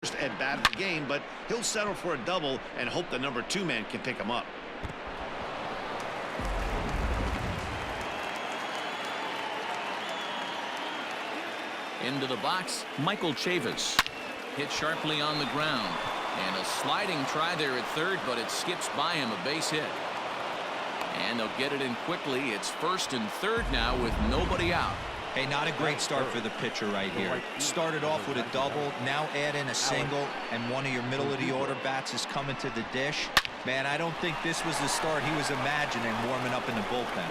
At bat of the game, but he'll settle for a double and hope the number 2 man can pick him up. Into the box, Michael Chavis. Hit sharply on the ground, and a sliding try there at third, but it skips by him, a base hit. And they'll get it in quickly. It's first and third now with nobody out. Hey, not a great start for the pitcher right here. Started off with a double, now add in a single, and one of your middle of the order bats is coming to the dish. Man, I don't think this was the start he was imagining warming up in the bullpen.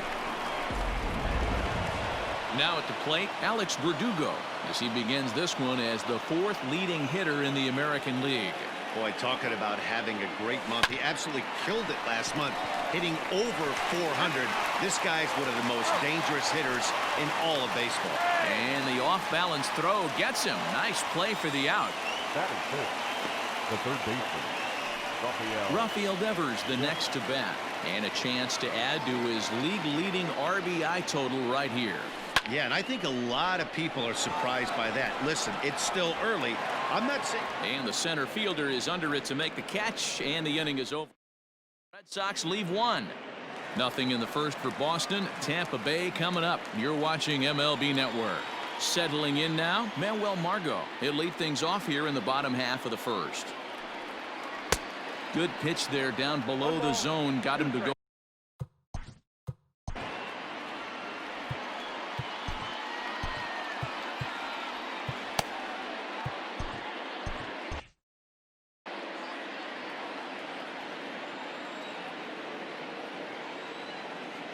Now at the plate, Alex Verdugo, as he begins this one as the 4th leading hitter in the American League. Boy, talking about having a great month. He absolutely killed it last month, hitting over 400. This guy's one of the most dangerous hitters in all of baseball. And the off-balance throw gets him. Nice play for the out. That is good. The third baseman, Rafael Devers, the next to bat, and a chance to add to his league-leading RBI total right here. Yeah, and I think a lot of people are surprised by that. Listen, it's still early. I'm not saying. And the center fielder is under it to make the catch, and the inning is over. Red Sox leave 1. Nothing in the first for Boston. Tampa Bay coming up. You're watching MLB Network. Settling in now, Manuel Margot. He'll lead things off here in the bottom half of the first. Good pitch there down below the zone. Got him to go.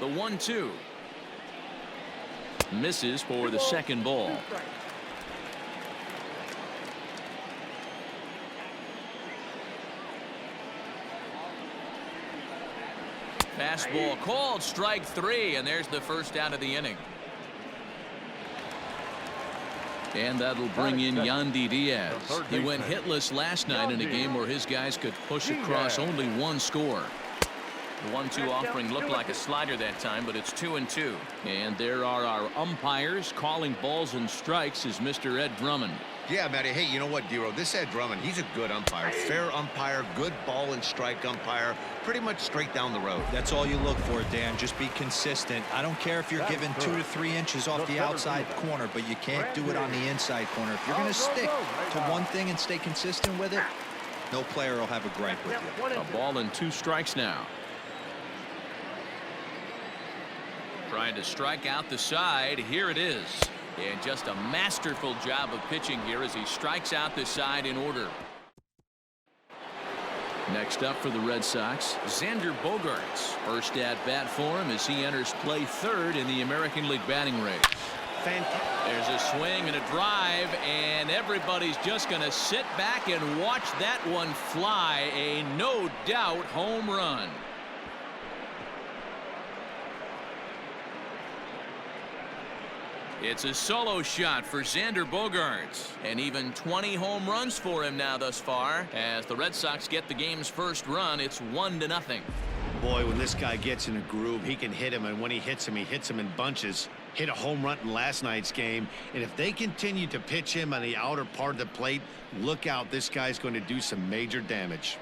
The 1-2 misses for the second ball. Fastball called, strike 3, and there's the first out of the inning. And that'll bring in Yandy Diaz. He went hitless last night in a game where his guys could push across only 1 score. The 1-2 offering looked like a slider that time, but it's 2-2. And there are our umpires calling balls and strikes is Mr. Ed Drummond. Yeah, Matty. Hey, you know what, Dero? This Ed Drummond, he's a good umpire. Fair umpire, good ball and strike umpire. Pretty much straight down the road. That's all you look for, Dan. Just be consistent. I don't care if you're given 2 to 3 inches off the outside corner, but you can't do it on the inside corner. If you're going to stick to one thing and stay consistent with it, no player will have a gripe with you. A ball and 2 strikes now. Trying to strike out the side. Here it is. And just a masterful job of pitching here as he strikes out the side in order. Next up for the Red Sox, Xander Bogaerts. First at bat for him as he enters play third in the American League batting race. There's a swing and a drive, and everybody's just going to sit back and watch that one fly. A no doubt home run. It's a solo shot for Xander Bogaerts, and even 20 home runs for him now thus far. As the Red Sox get the game's first run, it's 1-0. Boy, when this guy gets in a groove, he can hit him, and when he hits him in bunches. Hit a home run in last night's game, and if they continue to pitch him on the outer part of the plate, look out, this guy's going to do some major damage.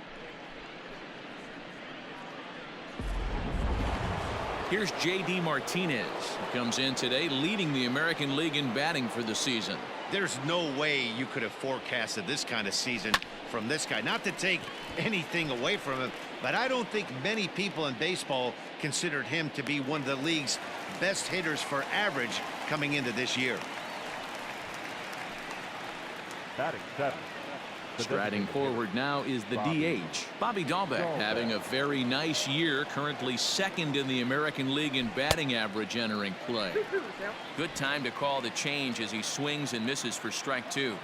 Here's J.D. Martinez, who comes in today leading the American League in batting for the season. There's no way you could have forecasted this kind of season from this guy. Not to take anything away from him, but I don't think many people in baseball considered him to be one of the league's best hitters for average coming into this year. Batting 7. Striding forward now is the DH, Bobby Dahlbeck, having a very nice year, currently second in the American League in batting average entering play. Good time to call the change as he swings and misses for strike 2.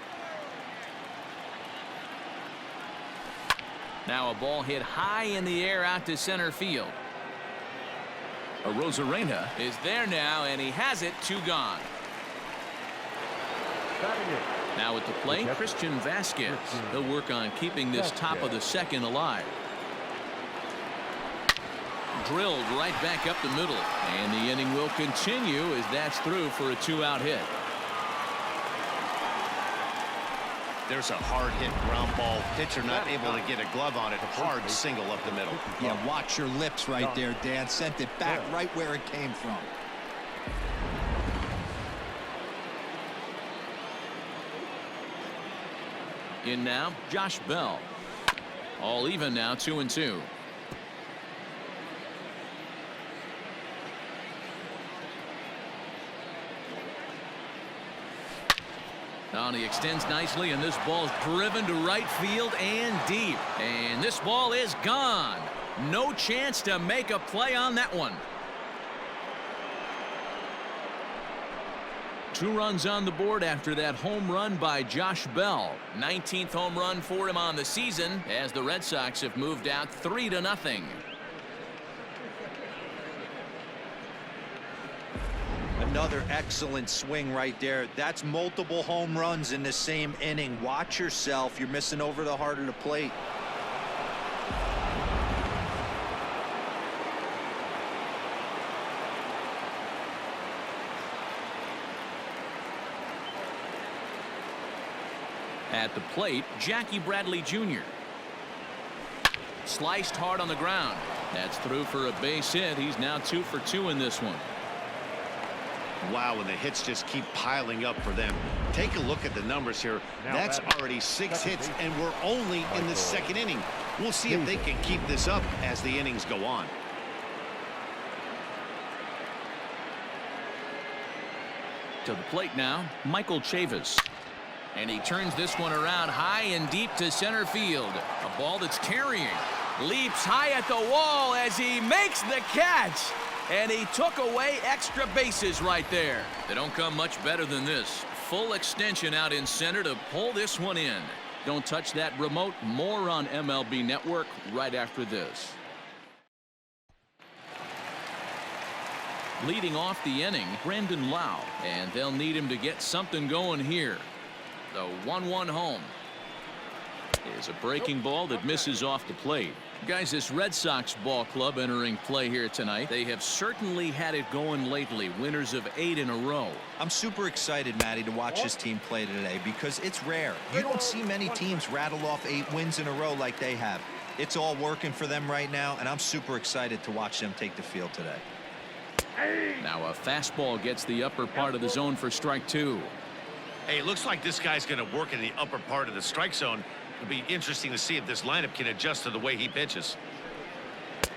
Now a ball hit high in the air out to center field. Arozarena is there now, and he has it. 2 gone. Now at the plate, Christian Vasquez. He'll work on keeping this top of the second alive. Drilled right back up the middle, and the inning will continue as that's through for a 2-out hit. There's a hard hit ground ball. Pitcher not able to get a glove on it. Hard single up the middle. Yeah, watch your lips right there, Dan. Sent it back right where it came from. In now, Josh Bell. All even now, 2-2. Now he extends nicely, and this ball's driven to right field and deep. And this ball is gone. No chance to make a play on that one. 2 runs on the board after that home run by Josh Bell. 19th home run for him on the season as the Red Sox have moved out 3-0. Another excellent swing right there. That's multiple home runs in the same inning. Watch yourself. You're missing over the heart of the plate. At the plate, Jackie Bradley Jr. Sliced hard on the ground. That's through for a base hit. He's now 2 for 2 in this one. Wow, and the hits just keep piling up for them. Take a look at the numbers here. That's already 6 hits, and we're only in the 2nd inning. We'll see if they can keep this up as the innings go on. To the plate now, Michael Chavis. And he turns this one around high and deep to center field. A ball that's carrying. Leaps high at the wall as he makes the catch. And he took away extra bases right there. They don't come much better than this. Full extension out in center to pull this one in. Don't touch that remote. More on MLB Network right after this. Leading off the inning, Brandon Lau. And they'll need him to get something going here. The 1-1 home is a breaking ball that misses off the plate. Guys, this Red Sox ball club entering play here tonight. They have certainly had it going lately. Winners of 8 in a row. I'm super excited, Matty, to watch this team play today because it's rare. You don't see many teams rattle off 8 wins in a row like they have. It's all working for them right now, and I'm super excited to watch them take the field today. Now a fastball gets the upper part of the zone for strike 2. Hey, it looks like this guy's going to work in the upper part of the strike zone. It'll be interesting to see if this lineup can adjust to the way he pitches.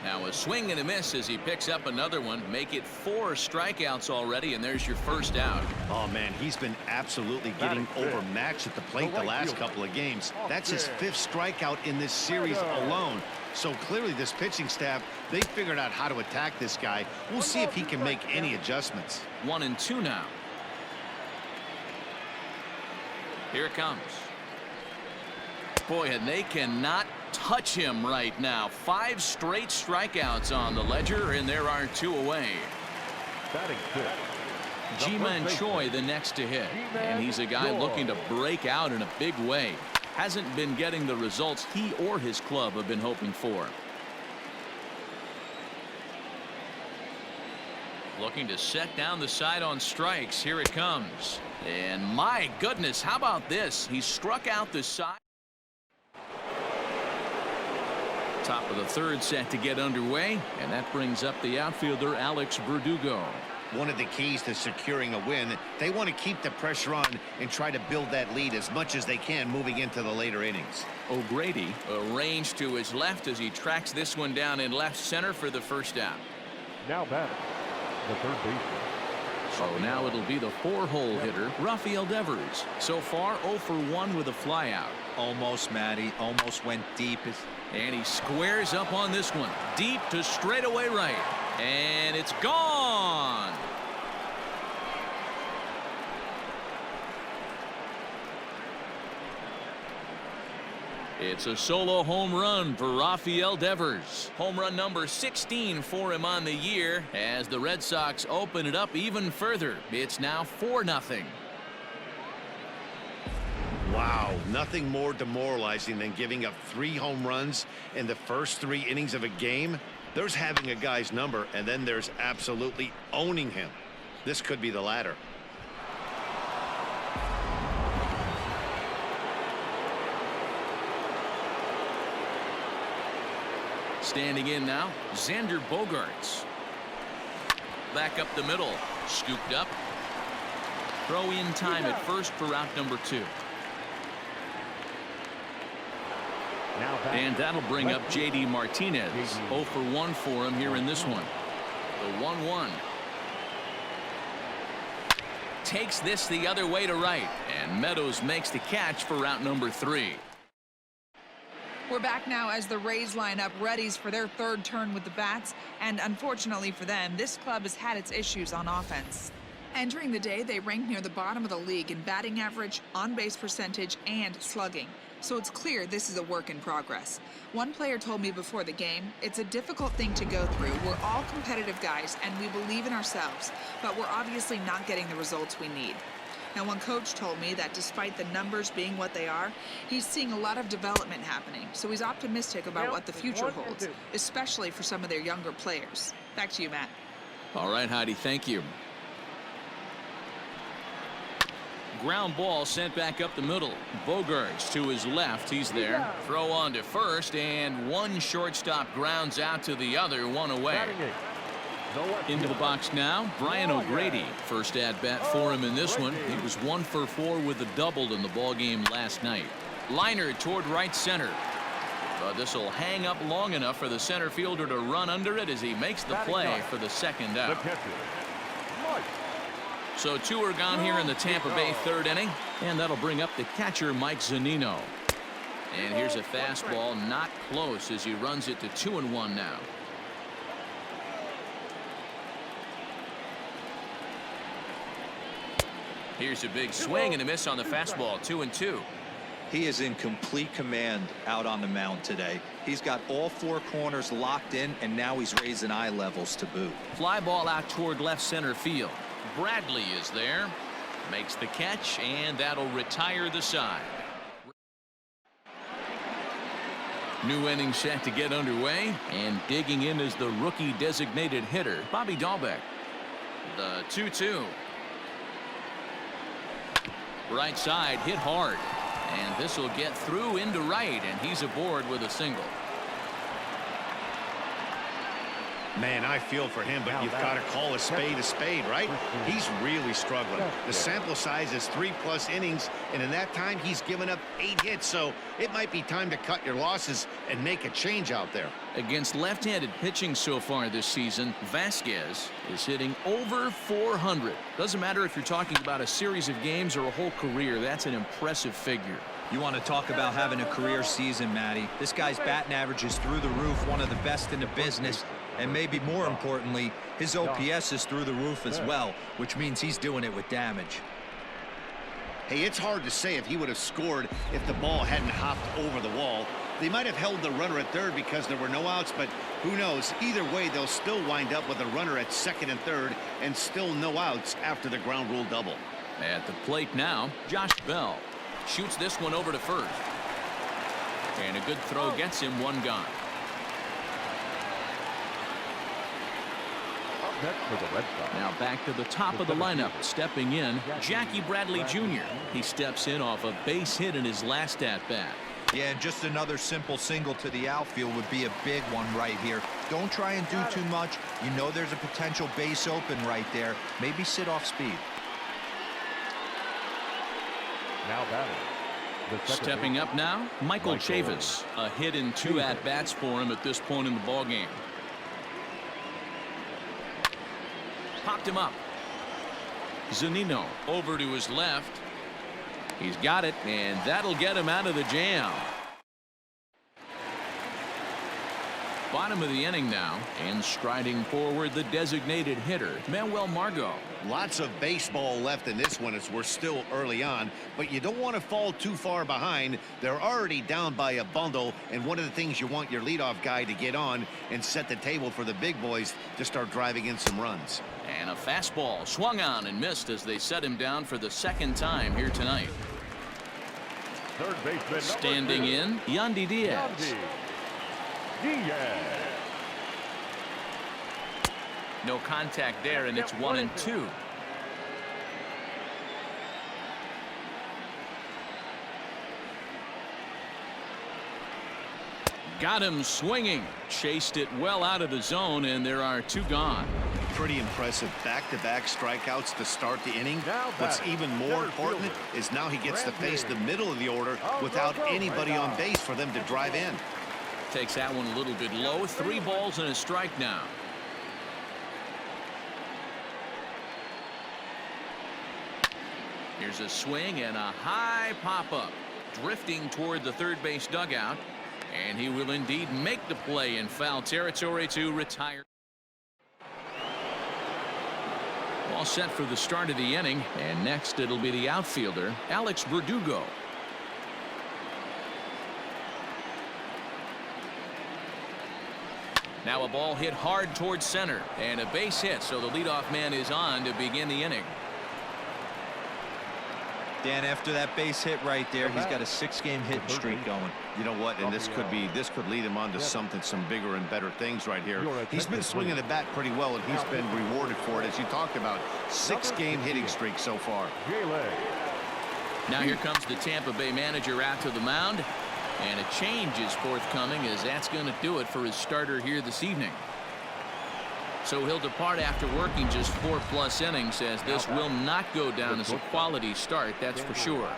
Now a swing and a miss as he picks up another one. Make it 4 strikeouts already, and there's your first out. Oh, man, he's been absolutely getting overmatched at the plate the last couple of games. That's his 5th strikeout in this series alone. So clearly this pitching staff, they figured out how to attack this guy. We'll see if he can make any adjustments. 1-2 now. Here it comes. Boy, and they cannot touch him right now. 5 straight strikeouts on the ledger, and there are 2 away. Ji-Man Choi the next to hit, and he's a guy looking to break out in a big way. Hasn't been getting the results he or his club have been hoping for. Looking to set down the side on strikes. Here it comes. And my goodness, how about this? He struck out the side. Top of the 3rd set to get underway, and that brings up the outfielder Alex Verdugo. One of the keys to securing a win, they want to keep the pressure on and try to build that lead as much as they can moving into the later innings. O'Grady arranged to his left as he tracks this one down in left center for the first out. Now batting, the third baseman. So now it'll be the 4-hole hitter, Rafael Devers. So far 0 for 1 with a flyout. Almost, Matty. Almost went deep. And he squares up on this one. Deep to straightaway right. And it's gone. It's a solo home run for Rafael Devers. Home run number 16 for him on the year as the Red Sox open it up even further. It's now 4-0. Wow, nothing more demoralizing than giving up 3 home runs in the first 3 innings of a game. There's having a guy's number, and then there's absolutely owning him. This could be the latter. Standing in now, Xander Bogaerts. Back up the middle, scooped up. Throw in time at first for route number 2. And that'll bring up J.D. Martinez. 0 for 1 for him here in this one. The 1-1. Takes this the other way to right, and Meadows makes the catch for route number 3. We're back now as the Rays line up readies for their third turn with the bats, and unfortunately for them, this club has had its issues on offense. Entering the day, they ranked near the bottom of the league in batting average, on-base percentage, and slugging. So it's clear this is a work in progress. One player told me before the game, it's a difficult thing to go through. We're all competitive guys, and we believe in ourselves, but we're obviously not getting the results we need. Now, one coach told me that despite the numbers being what they are, he's seeing a lot of development happening, so he's optimistic about what the future holds, especially for some of their younger players. Back to you, Matt. All right, Heidi, thank you. Ground ball sent back up the middle. Bogaerts to his left. He's there. Throw on to first, and one shortstop grounds out to the other, one away. Into the box now, Brian O'Grady. First at bat for him in this one. He was 1 for 4 with a double in the ball game last night. Liner toward right center. But this will hang up long enough for the center fielder to run under it as he makes the play for the second out. So 2 are gone here in the Tampa Bay third inning, and that'll bring up the catcher Mike Zunino. And here's a fastball not close as he runs it to 2-1 now. Here's a big swing and a miss on the fastball. 2-2. He is in complete command out on the mound today. He's got all 4 corners locked in, and now he's raising eye levels to boot. Fly ball out toward left center field. Bradley is there, makes the catch, and that'll retire the side. New inning set to get underway, and digging in is the rookie designated hitter, Bobby Dahlbeck. The 2-2. Right side hit hard, and this will get through into right, and he's aboard with a single. Man, I feel for him, but you've got to call a spade, right? He's really struggling. The sample size is 3+ innings, and in that time, he's given up 8 hits, so it might be time to cut your losses and make a change out there. Against left-handed pitching so far this season, Vasquez is hitting over 400. Doesn't matter if you're talking about a series of games or a whole career. That's an impressive figure. You want to talk about having a career season, Matty. This guy's batting average is through the roof, one of the best in the business. And maybe more importantly, his OPS is through the roof as well, which means he's doing it with damage. Hey, it's hard to say if he would have scored if the ball hadn't hopped over the wall. They might have held the runner at third because there were no outs, but who knows? Either way, they'll still wind up with a runner at second and third and still no outs after the ground rule double. At the plate now, Josh Bell shoots this one over to first. And a good throw gets him 1 gone. Now back to the top of the lineup. Stepping in, Jackie Bradley Jr. He steps in off a base hit in his last at-bat. Yeah, and just another simple single to the outfield would be a big one right here. Don't try and do too much. You know there's a potential base open right there. Maybe sit off speed. Now batting. Stepping up now, Michael Chavis. A hit in 2 at-bats for him at this point in the ballgame. Popped him up. Zunino over to his left. He's got it, and that'll get him out of the jam. Bottom of the inning now, and striding forward the designated hitter, Manuel Margot. Lots of baseball left in this one as we're still early on, but you don't want to fall too far behind. They're already down by a bundle, and one of the things you want your leadoff guy to get on and set the table for the big boys to start driving in some runs. And a fastball swung on and missed as they set him down for the 2nd time here tonight. Third baseman standing in, Yandy Diaz. No contact there, and it's 1-2. Got him swinging. Chased it well out of the zone, and there are 2 gone. Pretty impressive back-to-back strikeouts to start the inning. What's even more important is now he gets to face the middle of the order without anybody on base for them to drive in. Takes that one a little bit low. 3 balls and a strike now. Here's a swing and a high pop-up. Drifting toward the third base dugout. And he will indeed make the play in foul territory to retire. All set for the start of the inning. And next it'll be the outfielder, Alex Verdugo. Now a ball hit hard towards center. And a base hit, so the leadoff man is on to begin the inning. Dan, after that base hit right there, he's got a 6-game hitting streak going. You know what? And this could lead him on to some bigger and better things right here. He's been swinging the bat pretty well, and he's been rewarded for it, as you talked about. 6-game hitting streak so far. Now here comes the Tampa Bay manager out to the mound, and a change is forthcoming, as that's going to do it for his starter here this evening. So he'll depart after working just 4+ innings, as this will not go down as a quality start, that's for sure.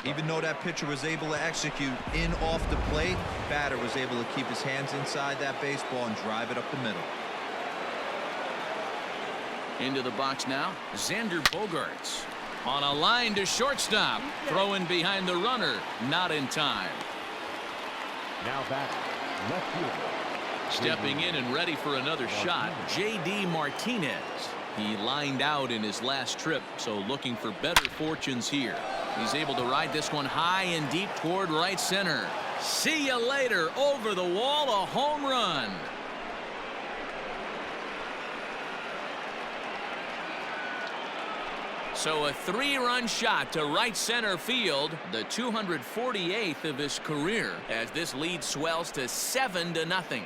Even though that pitcher was able to execute in off the plate, batter was able to keep his hands inside that baseball and drive it up the middle. Into the box now, Xander Bogaerts. On a line to shortstop. Throwing behind the runner. Not in time. Now back, left field. Stepping in and ready for another shot, J.D. Martinez. He lined out in his last trip, so looking for better fortunes here. He's able to ride this one high and deep toward right center. See you later. Over the wall, a home run. So a 3-run shot to right center field, the 248th of his career, as this lead swells to 7-0.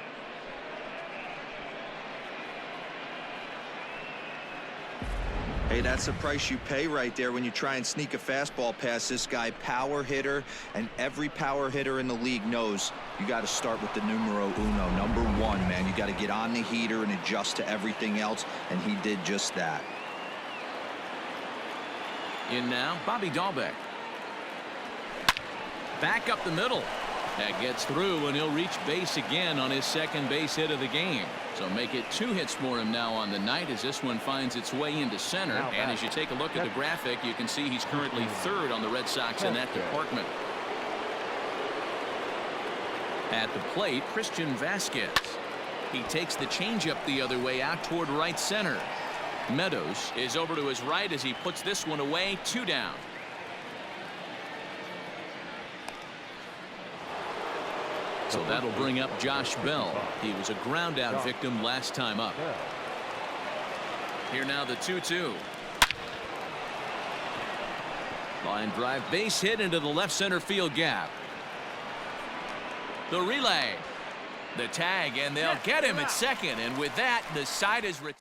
Hey, that's the price you pay right there when you try and sneak a fastball past this guy. Power hitter, and every power hitter in the league knows you got to start with the numero uno, number 1, man. You got to get on the heater and adjust to everything else, and he did just that. In now, Bobby Dahlbeck. Back up the middle. That gets through, and he'll reach base again on his second base hit of the game. So make it 2 hits for him now on the night, as this one finds its way into center. And as you take a look at the graphic, you can see he's currently 3rd on the Red Sox in that department. At the plate, Christian Vasquez. He takes the changeup the other way out toward right center. Meadows is over to his right as he puts this one away. 2 down. So that'll bring up Josh Bell. He was a ground out victim last time up. Here now the 2-2. Line drive, base hit into the left center field gap. The relay. The tag, and they'll get him at second. And with that, the side is retired.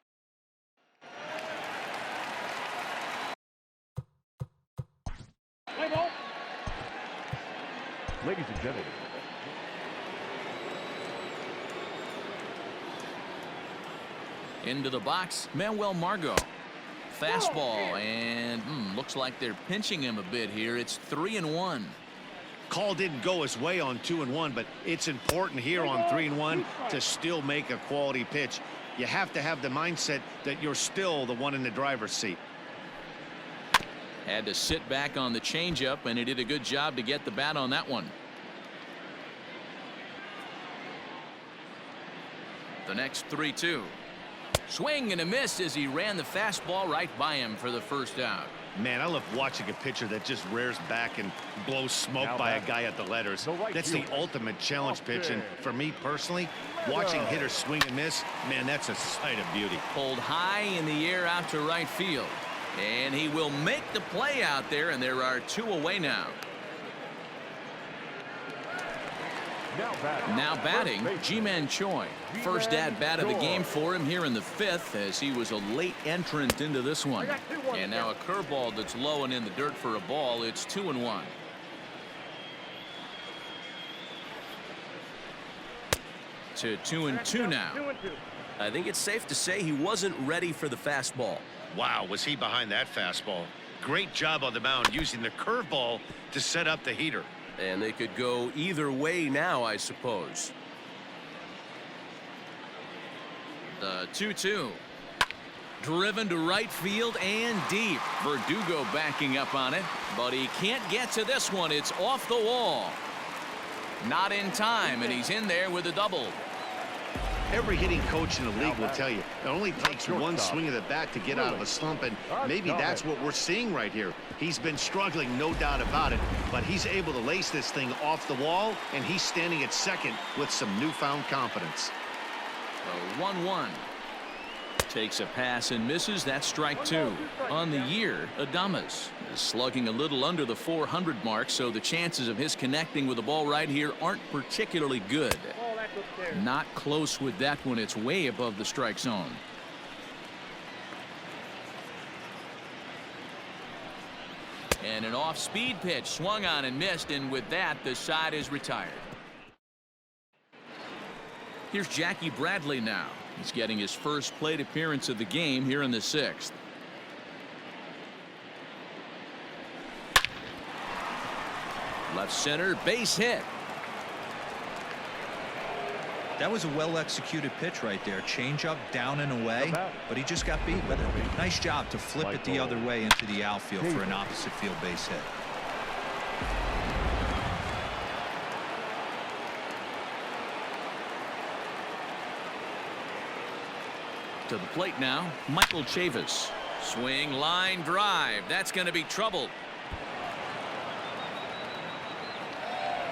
Ladies and gentlemen. Into the box, Manuel Margot. Fastball, and looks like they're pinching him a bit here. It's 3-1. Call didn't go his way on 2-1, but it's important here on 3-1 to still make a quality pitch. You have to have the mindset that you're still the one in the driver's seat. Had to sit back on the changeup, and he did a good job to get the bat on that one. The next 3-2. Swing and a miss as he ran the fastball right by him for the first out. Man, I love watching a pitcher that just rears back and blows smoke by a guy at the letters. That's the ultimate challenge pitch, and for me personally, watching hitters swing and miss, man, that's a sight of beauty. Pulled high in the air out to right field, and he will make the play out there, and there are 2 away now. Now batting, Ji-Man Choi. First at bat of the game for him here in the 5th, as he was a late entrant into this one. And now a curveball that's low and in the dirt for a ball. It's 2-1. to 2-2 now. I think it's safe to say he wasn't ready for the fastball. Wow, was he behind that fastball? Great job on the mound using the curveball to set up the heater. And they could go either way now, I suppose. The 2-2. Driven to right field and deep. Verdugo backing up on it, but he can't get to this one. It's off the wall. Not in time, and he's in there with a double. Every hitting coach in the league will tell you it only takes one swing of the bat to get out of a slump, and maybe that's what we're seeing right here. He's been struggling, no doubt about it, but he's able to lace this thing off the wall, and he's standing at second with some newfound confidence. The 1-1. Takes a pass and misses. That's strike 2. On the year, Adames is slugging a little under the 400 mark, so the chances of his connecting with the ball right here aren't particularly good. Not close with that one. It's way above the strike zone. And an off-speed pitch swung on and missed, and with that, the side is retired. Here's Jackie Bradley now. He's getting his first plate appearance of the game here in the 6th. Left center, base hit. That was a well-executed pitch right there. Change up, down and away, but he just got beat with it. Nice job to flip it the other way into the outfield for an opposite field base hit. To the plate now, Michael Chavis. Swing, line drive. That's going to be trouble.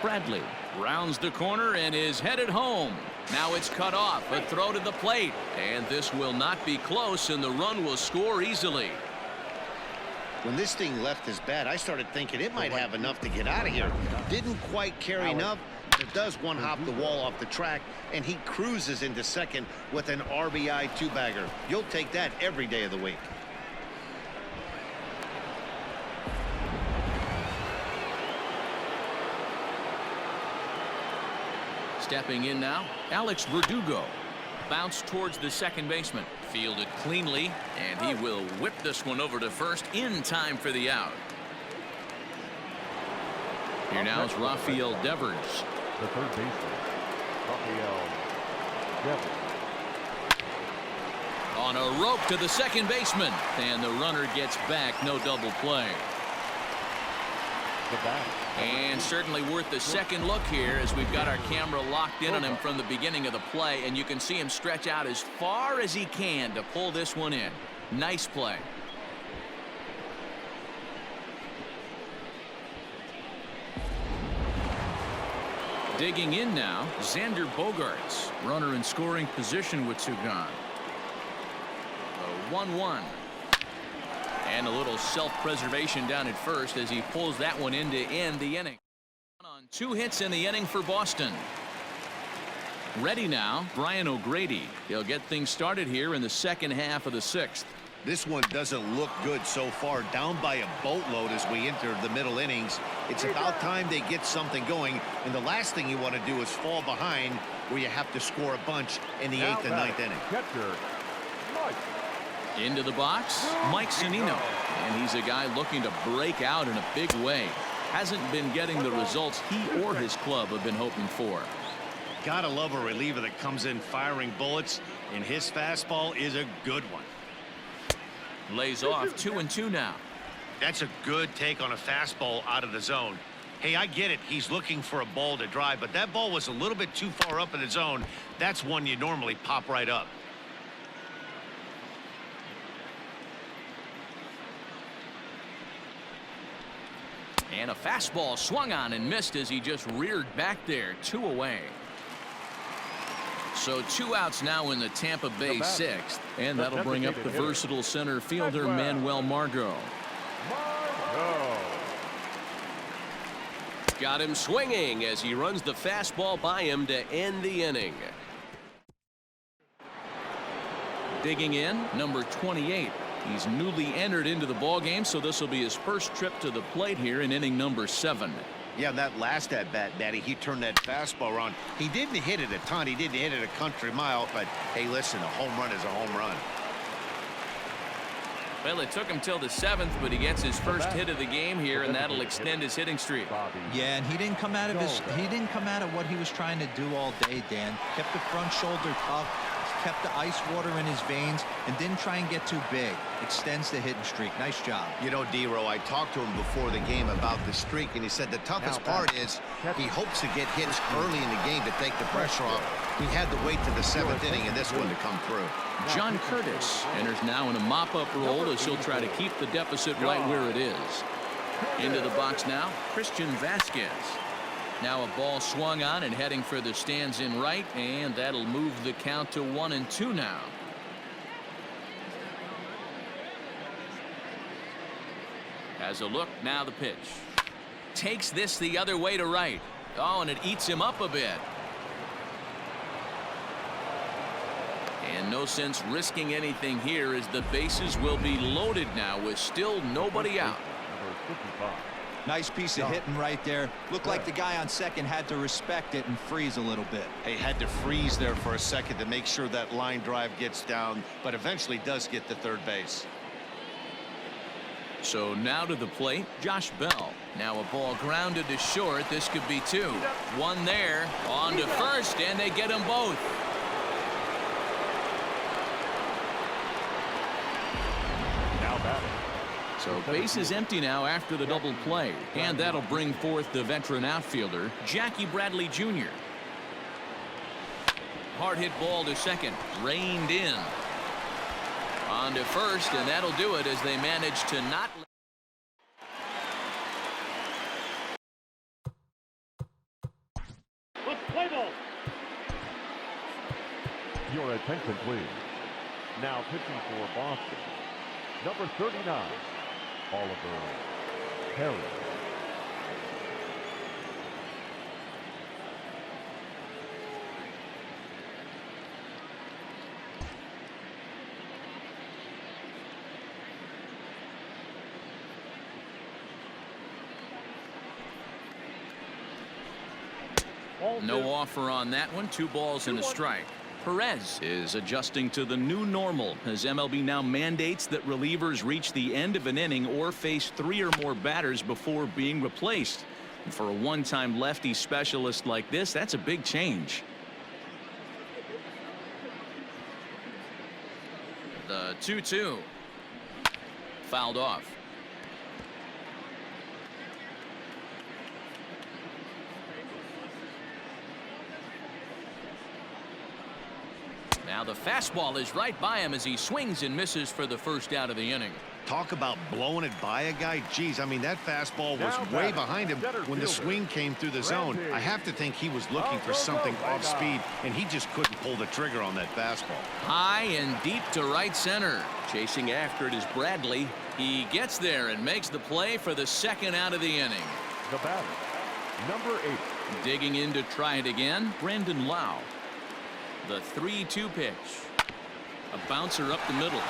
Bradley rounds the corner and is headed home. Now it's cut off. A throw to the plate. And this will not be close, and the run will score easily. When this thing left his bat, I started thinking it might have enough to get out of here. Didn't quite carry enough. It does one-hop the wall off the track, and he cruises into second with an RBI two-bagger. You'll take that every day of the week. Stepping in now, Alex Verdugo. Bounce towards the second baseman. Fielded cleanly, and he will whip this one over to first in time for the out. Here now is Rafael Devers. The third baseman, Rafael Devers. On a rope to the second baseman, and the runner gets back. No double play. And certainly worth the second look here, as we've got our camera locked in on him from the beginning of the play, and you can see him stretch out as far as he can to pull this one in. Nice play. Digging in now, Xander Bogaerts. Runner in scoring position with two gone. The 1-1. And a little self-preservation down at first as he pulls that one in to end the inning. On 2 hits in the inning for Boston. Ready now, Brian O'Grady. He'll get things started here in the second half of the 6th. This one doesn't look good so far. Down by a boatload as we enter the middle innings. It's about time they get something going, and the last thing you want to do is fall behind where you have to score a bunch in the 8th and 9th inning. Catcher, Mike. Into the box, Mike Zunino, and he's a guy looking to break out in a big way. Hasn't been getting the results he or his club have been hoping for. Gotta love a reliever that comes in firing bullets, and his fastball is a good one. Lays off 2-2 now. That's a good take on a fastball out of the zone. Hey, I get it. He's looking for a ball to drive, but that ball was a little bit too far up in the zone. That's one you normally pop right up. And a fastball swung on and missed as he just reared back there. 2 away. So 2 outs now in the Tampa Bay 6th. And that'll bring up the versatile center fielder Manuel Margot. Got him swinging as he runs the fastball by him to end the inning. Digging in, number 28. He's newly entered into the ballgame, so this will be his first trip to the plate here in inning number 7. Yeah, that last at-bat, Matty, he turned that fastball around. He didn't hit it a ton. He didn't hit it a country mile. But, hey, listen, a home run is a home run. Well, it took him till the 7th, but he gets his first hit of the game here, and that'll extend his hitting streak. Yeah, and he didn't come out of what he was trying to do all day, Dan. Kept the front shoulder tough, kept the ice water in his veins, and didn't try and get too big. Extends the hitting streak. Nice job. You know, D-Row, I talked to him before the game about the streak, and he said the toughest part is he hopes to get hits early in the game to take the pressure off. He had to wait to the 7th inning and this one to come through. John Curtis enters now in a mop-up role as he'll try to keep the deficit right where it is. Into the box now, Christian Vasquez. Now a ball swung on and heading for the stands in right, and that'll move the count to 1-2 now. Has a look, now the pitch. Takes this the other way to right. Oh, and it eats him up a bit. And no sense risking anything here as the bases will be loaded now with still nobody out. Nice piece of hitting right there. Looked like the guy on second had to respect it and freeze a little bit. He had to freeze there for a second to make sure that line drive gets down, but eventually does get to third base. So now to the plate, Josh Bell. Now a ball grounded to short. This could be 2. One there, on to first, and they get them both. So base is empty now after the double play, and that'll bring forth the veteran outfielder, Jackie Bradley Jr. Hard hit ball to second, reined in. On to first, and that'll do it as they manage to not. Play ball. Your attention, please. Now pitching for Boston, number 39. Oliver Harris. No offer on that one. 2 balls and a strike. Perez is adjusting to the new normal as MLB now mandates that relievers reach the end of an inning or face 3 or more batters before being replaced. And for a one-time lefty specialist like this, that's a big change. The 2-2. Fouled off. Now the fastball is right by him as he swings and misses for the first out of the inning. Talk about blowing it by a guy. Geez, I mean, that fastball was way behind him when the swing came through the zone. I have to think he was looking for something off speed, and he just couldn't pull the trigger on that fastball. High and deep to right center. Chasing after it is Bradley. He gets there and makes the play for the second out of the inning. The batter, number 8. Digging in to try it again, Brandon Lau. The 3-2 pitch. A bouncer up the middle.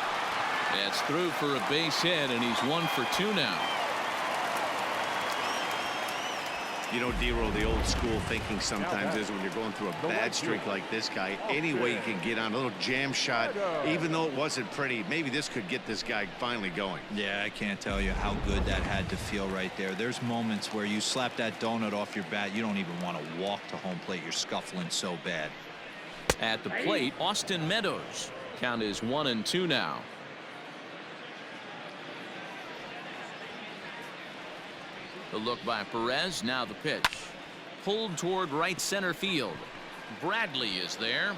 That's through for a base hit, and he's 1 for 2 now. You know, D-Row, the old school thinking sometimes is when you're going through a bad streak like this guy, any way you can get on a little jam shot, even though it wasn't pretty, maybe this could get this guy finally going. Yeah, I can't tell you how good that had to feel right there. There's moments where you slap that donut off your bat, you don't even want to walk to home plate. You're scuffling so bad. At the plate, Austin Meadows. Count is 1-2 now. The look by Perez. Now the pitch. Pulled toward right center field. Bradley is there.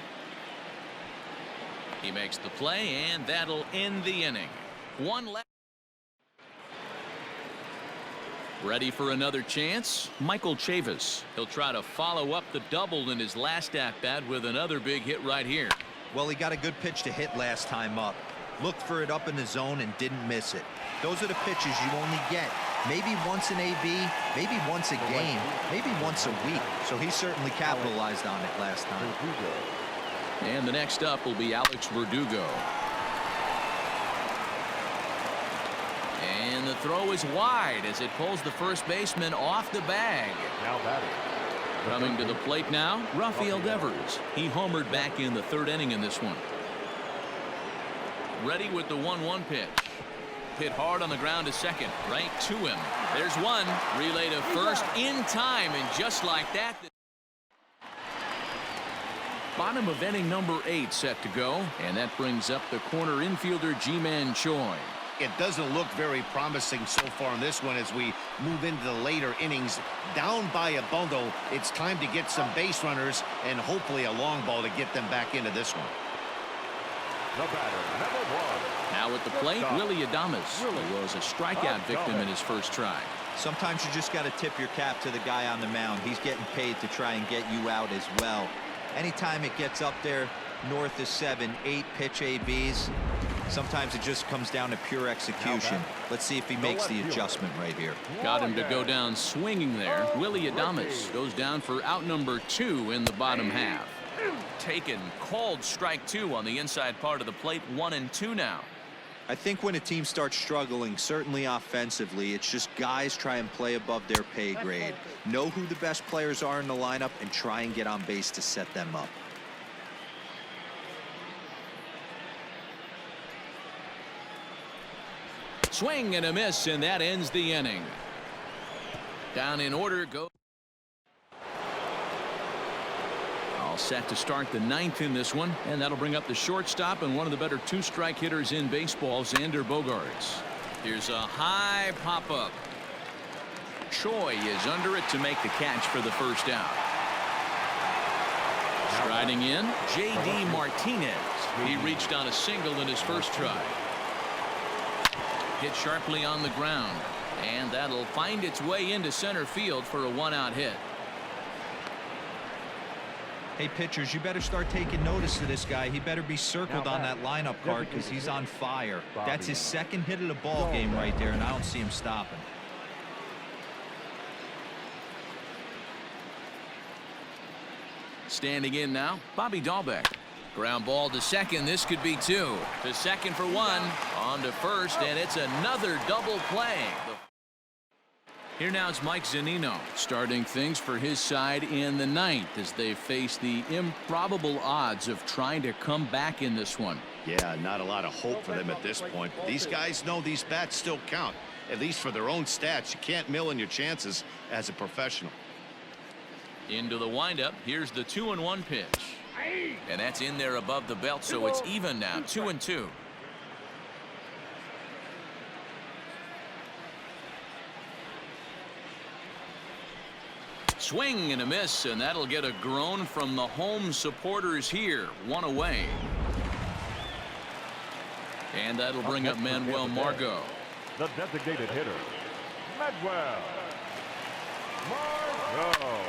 He makes the play, and that'll end the inning. 1 left. Ready for another chance? Michael Chavis. He'll try to follow up the double in his last at-bat with another big hit right here. Well, he got a good pitch to hit last time up. Looked for it up in the zone and didn't miss it. Those are the pitches you only get maybe once in AB, maybe once a game, maybe once a week. So he certainly capitalized on it last time. And the next up will be Alex Verdugo. And And the throw is wide as it pulls the first baseman off the bag. Now batting. Coming to the plate now, Rafael Devers. He homered back in the third inning in this one. Ready with the 1-1 pitch. Hit hard on the ground to second. Right to him. There's one. Relay to first in time, and just like that. Bottom of inning number 8 set to go, and that brings up the corner infielder Ji-Man Choi. It doesn't look very promising so far in this one as we move into the later innings. Down by a bundle, it's time to get some base runners and hopefully a long ball to get them back into this one. The batter, number 1. Now at the plate, Willie Adames, who was a strikeout victim in his first try. Sometimes you just got to tip your cap to the guy on the mound. He's getting paid to try and get you out as well. Anytime it gets up there north of 7, 8 pitch ABs, sometimes it just comes down to pure execution. Let's see if he makes the adjustment right here. Got him to go down swinging there. Willie Adames goes down for out number 2 in the bottom half. Taken, called strike 2 on the inside part of the plate. 1-2 now. I think when a team starts struggling, certainly offensively, it's just guys try and play above their pay grade. Know who the best players are in the lineup and try and get on base to set them up. Swing and a miss, and that ends the inning. Down in order go. All set to start the 9th in this one, and that'll bring up the shortstop and one of the better 2-strike hitters in baseball, Xander Bogaerts. Here's a high pop-up. Choi is under it to make the catch for the first out. Striding in, J.D. Martinez. He reached on a single in his first try. Hit sharply on the ground, and that'll find its way into center field for a 1-out hit. Hey, pitchers, you better start taking notice of this guy. He better be circled on that lineup card because he's on fire. That's his second hit of the ball game right there, and I don't see him stopping. Standing in now, Bobby Dahlbeck. Ground ball to second. This could be 2. To second for 1. On to first, and it's another double play. Here now it's Mike Zunino starting things for his side in the 9th as they face the improbable odds of trying to come back in this one. Yeah, not a lot of hope for them at this point. These guys know these bats still count, at least for their own stats. You can't mill in your chances as a professional. Into the windup. Here's the 2-1 pitch. And that's in there above the belt, so it's even now. 2-2. Swing and a miss, and that'll get a groan from the home supporters here. 1 away. And that'll bring up Manuel Margot. The designated hitter, Manuel Margot.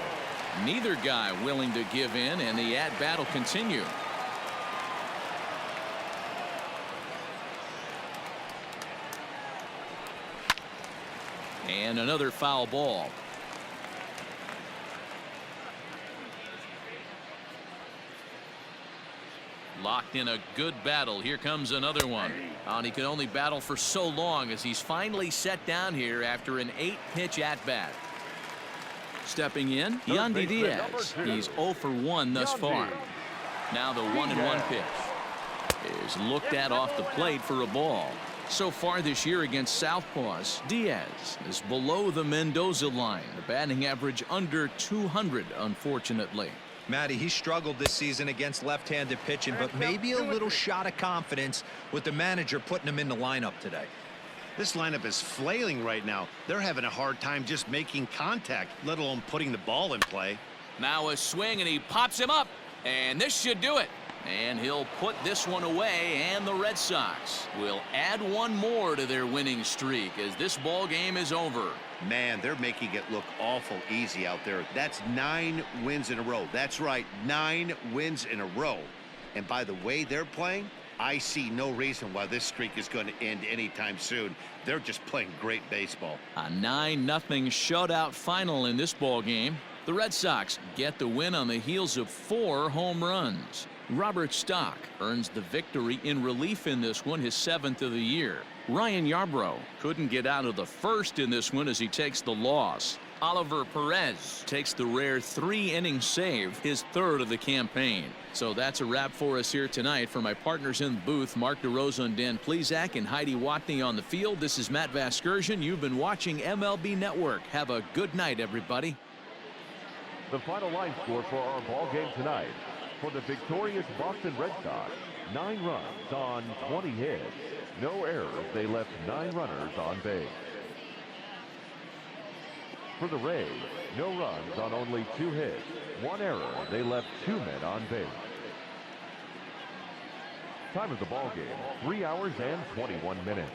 Neither guy willing to give in, and the at-bat will continue. And another foul ball. Locked in a good battle. Here comes another one. And he can only battle for so long as he's finally set down here after an 8-pitch at-bat. Stepping in, Yandy Diaz. He's 0 for 1 thus far. Now the 1-1 pitch is looked at off the plate for a ball. So far this year against Southpaws, Diaz is below the Mendoza line. The batting average under 200, unfortunately. Matty, he struggled this season against left-handed pitching, but maybe a little shot of confidence with the manager putting him in the lineup today. This lineup is flailing right now. They're having a hard time just making contact, let alone putting the ball in play. Now a swing, and he pops him up, and this should do it. And he'll put this one away, and the Red Sox will add one more to their winning streak as this ball game is over. Man, they're making it look awful easy out there. That's 9 wins in a row. That's right, 9 wins in a row. And by the way they're playing, I see no reason why this streak is going to end anytime soon. They're just playing great baseball. A 9-0 shutout final in this ball game. The Red Sox get the win on the heels of 4 home runs. Robert Stock earns the victory in relief in this one, his 7th of the year. Ryan Yarbrough couldn't get out of the first in this one as he takes the loss. Oliver Perez takes the rare 3-inning save, his 3rd of the campaign. So that's a wrap for us here tonight. For my partners in the booth, Mark DeRosa and Dan Plesac and Heidi Watney on the field, this is Matt Vasgersian. You've been watching MLB Network. Have a good night, everybody. The final line score for our ball game tonight. For the victorious Boston Red Sox, 9 runs on 20 hits. No errors. They left 9 runners on base. For the Rays, no runs on only 2 hits. 1 error. They left 2 men on base. Time of the ball game, 3 hours and 21 minutes.